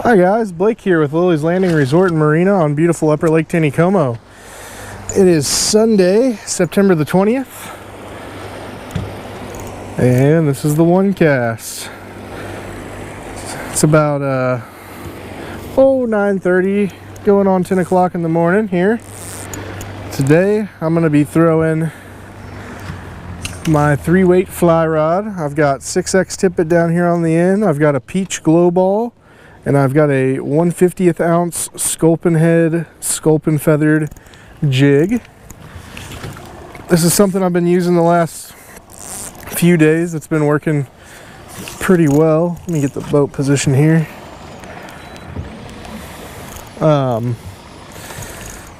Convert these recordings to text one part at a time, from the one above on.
Hi guys, Blake here with Lilley's Landing Resort and Marina on beautiful Upper Lake Taneycomo. It is Sunday, September the 20th, and this is the one cast. It's about 9:30, going on 10 o'clock in the morning here. Today I'm going to be throwing my 3-weight fly rod. I've got 6X tippet down here on the end. I've got a peach glow ball. And I've got a 1/50th ounce sculpin head, sculpin feathered jig. This is something I've been using the last few days. It's been working pretty well. Let me get the boat position here.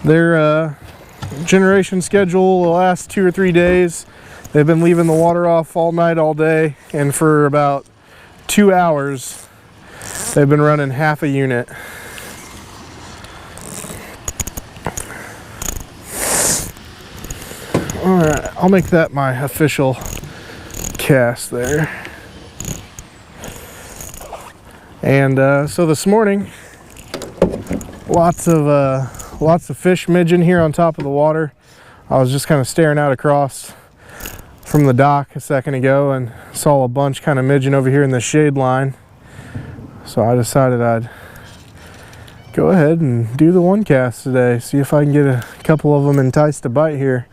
Their generation schedule the last 2 or 3 days, they've been leaving the water off all night, all day, and for about 2 hours they've been running half a unit. Alright, I'll make that my official cast there. And so this morning, lots of fish midging here on top of the water. I was just kind of staring out across from the dock a second ago and saw a bunch kind of midging over here in the shade line. So I decided I'd go ahead and do the one cast today, see if I can get a couple of them enticed to bite here.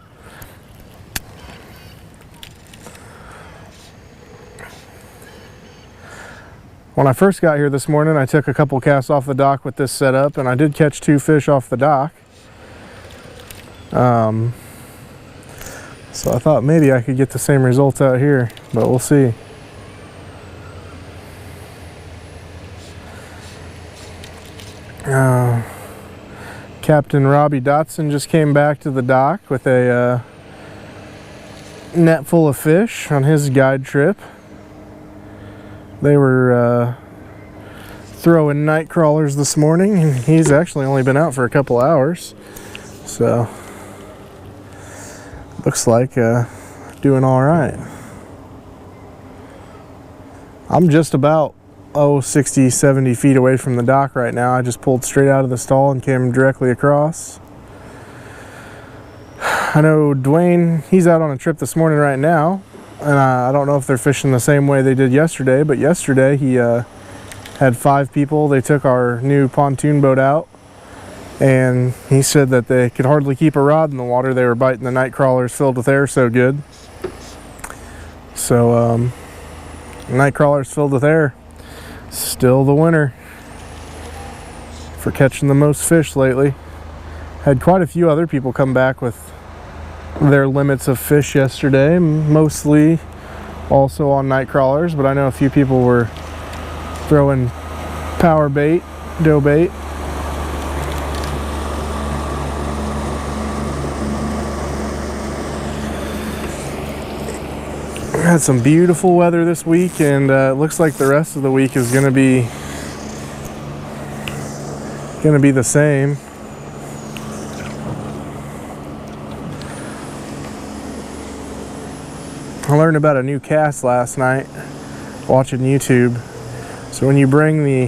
When I first got here this morning, I took a couple casts off the dock with this setup, and I did catch 2 fish off the dock. So I thought maybe I could get the same results out here, but we'll see. Captain Robbie Dotson just came back to the dock with a net full of fish on his guide trip. They were throwing night crawlers this morning, and he's actually only been out for a couple hours, so looks like doing all right. I'm just about 60, 70 feet away from the dock right now. I just pulled straight out of the stall and came directly across. I know Dwayne, he's out on a trip this morning right now, and I don't know if they're fishing the same way they did yesterday, but yesterday he had 5 people. They took our new pontoon boat out, and he said that they could hardly keep a rod in the water. They were biting the night crawlers filled with air so good. So night crawlers filled with air, still the winner for catching the most fish lately. Had quite a few other people come back with their limits of fish yesterday, mostly also on night crawlers, but I know a few people were throwing power bait, dough bait. We had some beautiful weather this week, and it looks like the rest of the week is gonna be the same. I learned about a new cast last night watching YouTube. So when you bring the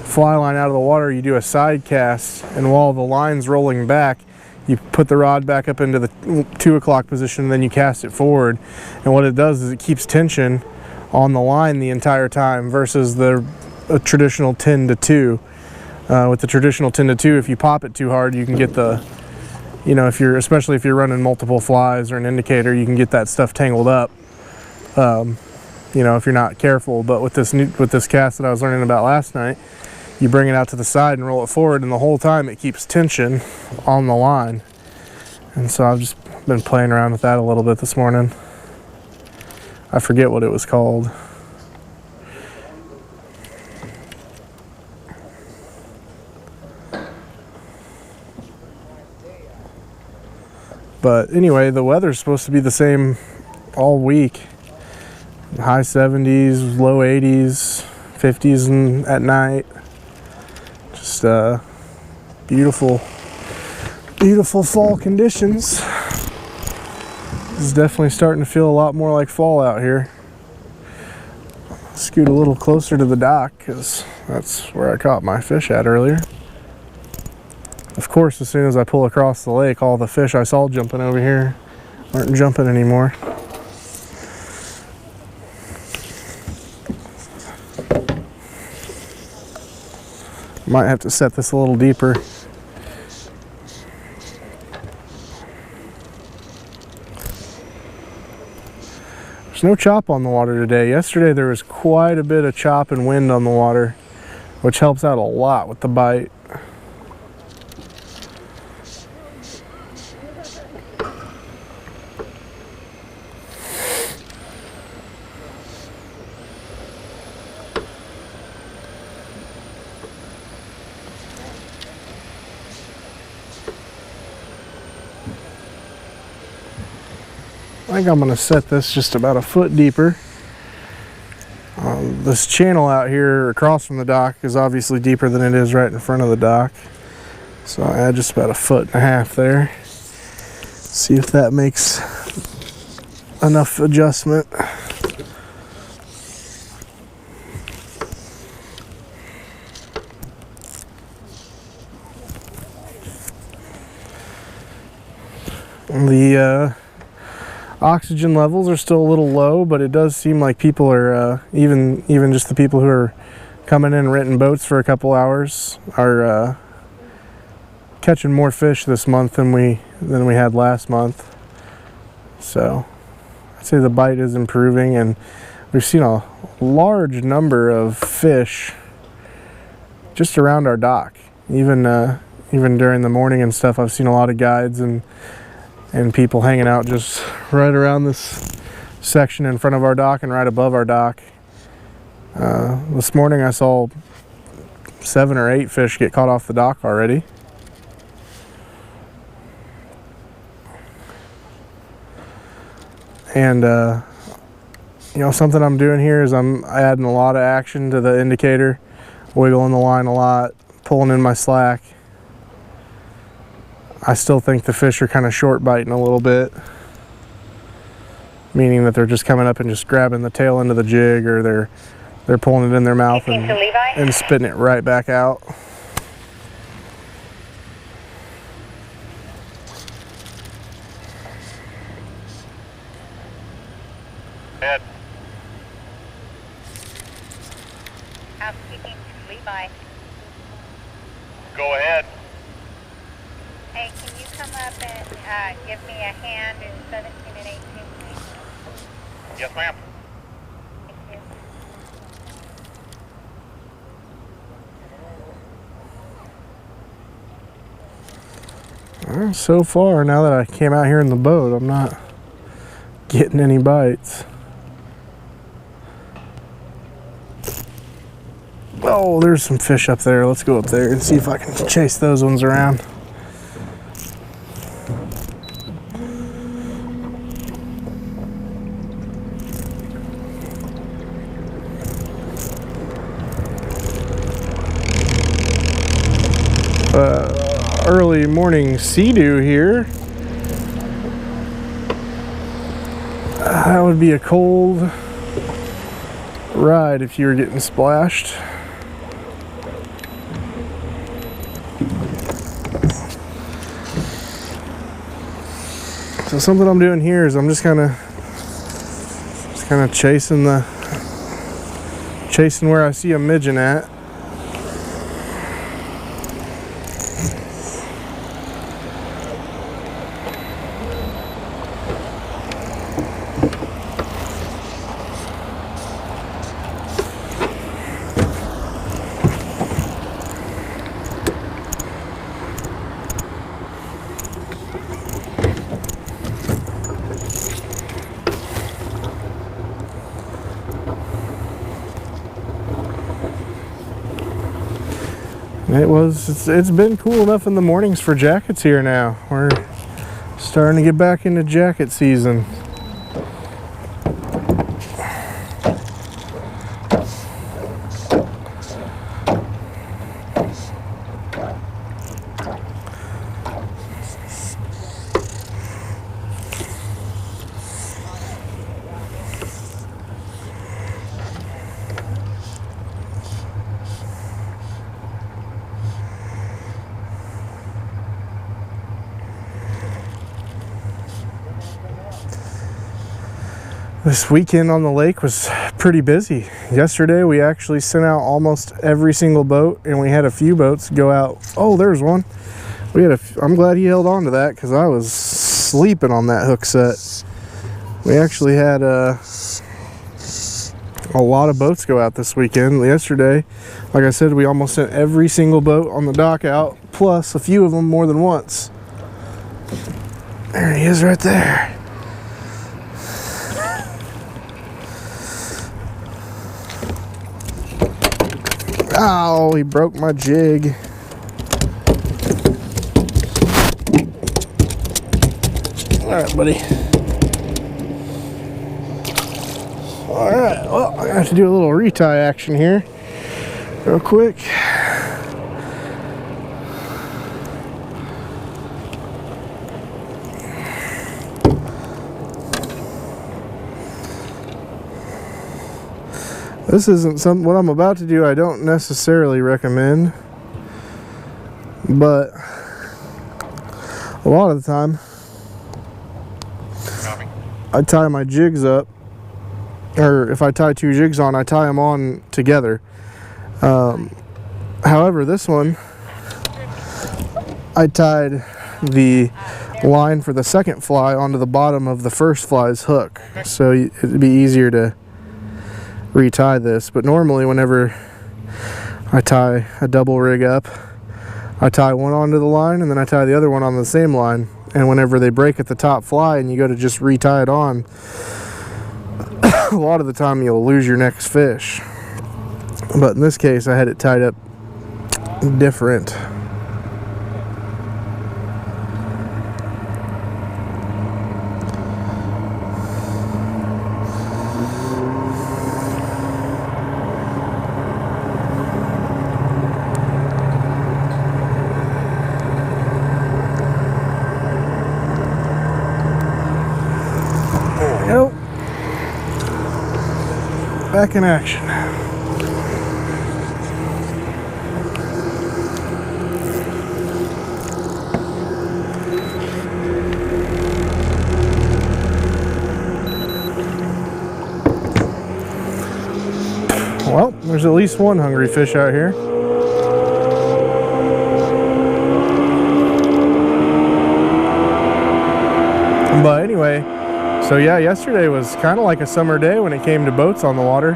fly line out of the water, you do a side cast, and while the line's rolling back, you put the rod back up into the 2 o'clock position, and then you cast it forward. And what it does is it keeps tension on the line the entire time versus the traditional 10 to 2. With the traditional 10 to 2, if you pop it too hard, you can get the, especially if you're running multiple flies or an indicator, you can get that stuff tangled up. If you're not careful. But with this cast that I was learning about last night, you bring it out to the side and roll it forward, and the whole time it keeps tension on the line. And so I've just been playing around with that a little bit this morning. I forget what it was called. But anyway, the weather's supposed to be the same all week. High 70s, low 80s, 50s at night. Just beautiful fall conditions. It's definitely starting to feel a lot more like fall out here. Scoot a little closer to the dock because that's where I caught my fish at earlier. Of course, as soon as I pull across the lake, all the fish I saw jumping over here aren't jumping anymore. Might have to set this a little deeper. There's no chop on the water today. Yesterday there was quite a bit of chop and wind on the water, which helps out a lot with the bite. I think I'm going to set this just about a foot deeper. This channel out here across from the dock is obviously deeper than it is right in front of the dock. So I add just about 1.5 feet there. See if that makes enough adjustment. The oxygen levels are still a little low, but it does seem like people are, even just the people who are coming in renting boats for a couple hours are catching more fish this month than we had last month. So I'd say the bite is improving, and we've seen a large number of fish just around our dock. Even during the morning and stuff, I've seen a lot of guides and people hanging out just right around this section in front of our dock and right above our dock. This morning I saw 7 or 8 fish get caught off the dock already. And you know, something I'm doing here is I'm adding a lot of action to the indicator, wiggling the line a lot, pulling in my slack. I still think the fish are kind of short biting a little bit, meaning that they're just coming up and just grabbing the tail end of the jig, or they're pulling it in their mouth and spitting it right back out. Head. Housekeeping, Levi. Go ahead. Hey, can you come up and give me a hand in 17 and 18, please? Yes, ma'am. Thank you. Well, so far, now that I came out here in the boat, I'm not getting any bites. Oh, there's some fish up there. Let's go up there and see if I can chase those ones around. Early morning sea-dew here. That would be a cold ride if you were getting splashed. So something I'm doing here is I'm just kind of chasing where I see a midgeon at. It's been cool enough in the mornings for jackets here now. We're starting to get back into jacket season. This weekend on the lake was pretty busy. Yesterday we actually sent out almost every single boat, and we had a few boats go out. Oh, there's one. I'm glad he held on to that because I was sleeping on that hook set. We actually had a lot of boats go out this weekend. Yesterday, like I said, we almost sent every single boat on the dock out, plus a few of them more than once. There he is right there. Ow, he broke my jig. All right, buddy. All right, well, I have to do a little retie action here real quick. This isn't what I'm about to do I don't necessarily recommend, but a lot of the time I tie my jigs up, or if I tie two jigs on, I tie them on together. However, this one, I tied the line for the second fly onto the bottom of the first fly's hook, so it'd be easier to retie this. But normally whenever I tie a double rig up, I tie one onto the line and then I tie the other one on the same line, and whenever they break at the top fly and you go to just retie it on, a lot of the time you'll lose your next fish. But in this case I had it tied up different. Nope. Back in action. Well, there's at least one hungry fish out here. But anyway, so yeah, yesterday was kind of like a summer day when it came to boats on the water.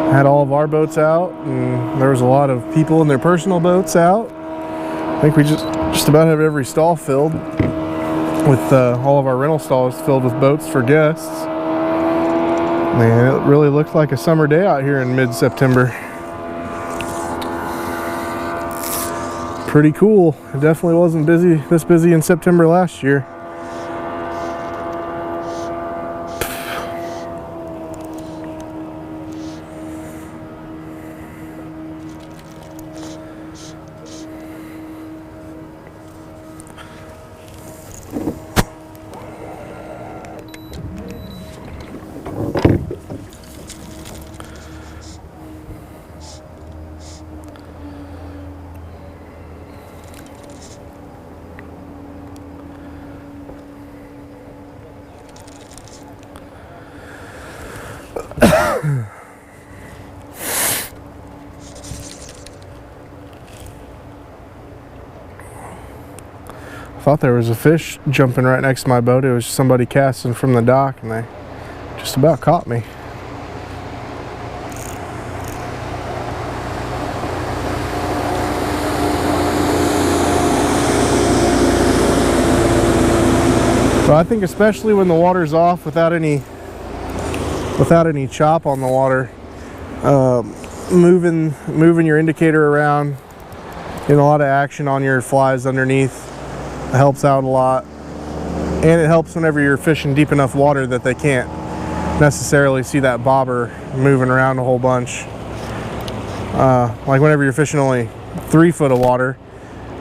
Had all of our boats out, and there was a lot of people in their personal boats out. I think we just about have every stall filled with all of our rental stalls filled with boats for guests. Man, it really looked like a summer day out here in mid-September. Pretty cool. It definitely wasn't this busy in September last year. I thought there was a fish jumping right next to my boat. It was somebody casting from the dock, and they just about caught me. So I think especially when the water's off without any chop on the water, moving your indicator around, getting a lot of action on your flies underneath helps out a lot. And it helps whenever you're fishing deep enough water that they can't necessarily see that bobber moving around a whole bunch. Like whenever you're fishing only 3 foot of water,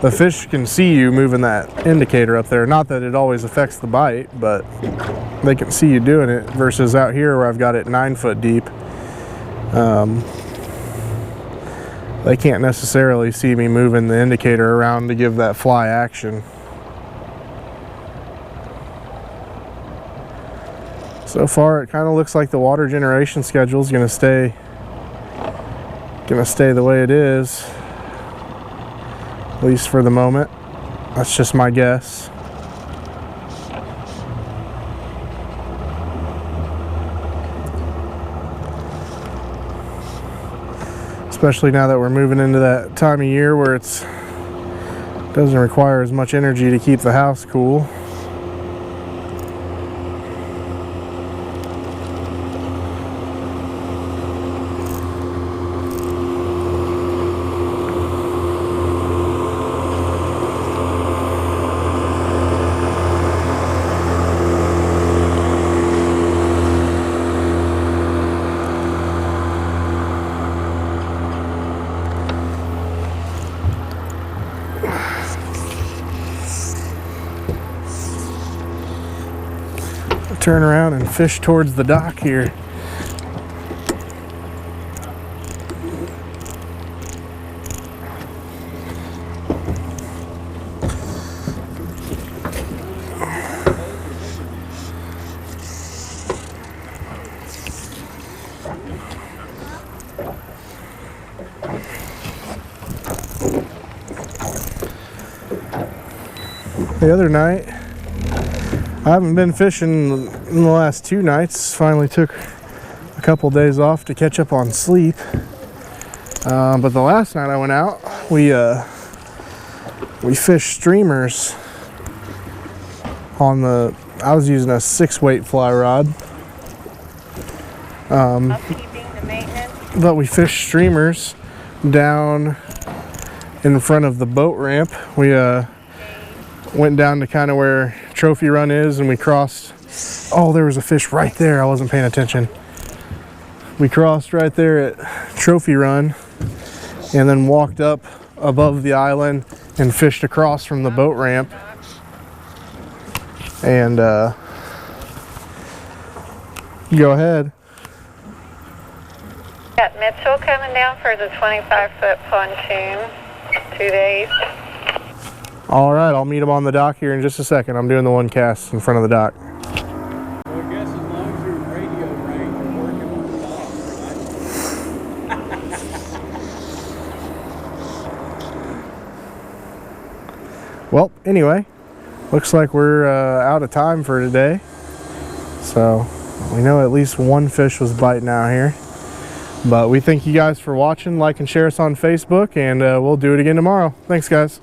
the fish can see you moving that indicator up there. Not that it always affects the bite, but they can see you doing it, versus out here where I've got it 9 foot deep. They can't necessarily see me moving the indicator around to give that fly action. So far it kind of looks like the water generation schedule is going to stay the way it is, at least for the moment. That's just my guess. Especially now that we're moving into that time of year where it doesn't require as much energy to keep the house cool. Turn around and fish towards the dock here. The other night, I haven't been fishing in the last 2 nights. Finally took a couple days off to catch up on sleep. But the last night I went out, we fished streamers on the, I was using a 6-weight fly rod. Upkeeping the maintenance. But we fished streamers down in front of the boat ramp. We went down to kind of where Trophy Run is, and we crossed. Oh, there was a fish right there. I wasn't paying attention. We crossed right there at Trophy Run and then walked up above the island and fished across from the boat ramp. And go ahead. Got Mitchell coming down for the 25-foot pontoon. 2 days. All right, I'll meet him on the dock here in just a second. I'm doing the one cast in front of the dock. Well, I guess as long as you're in radio range, you're working on the dock, right? Well, anyway, looks like we're out of time for today. So we know at least one fish was biting out here. But we thank you guys for watching. Like and share us on Facebook, and we'll do it again tomorrow. Thanks, guys.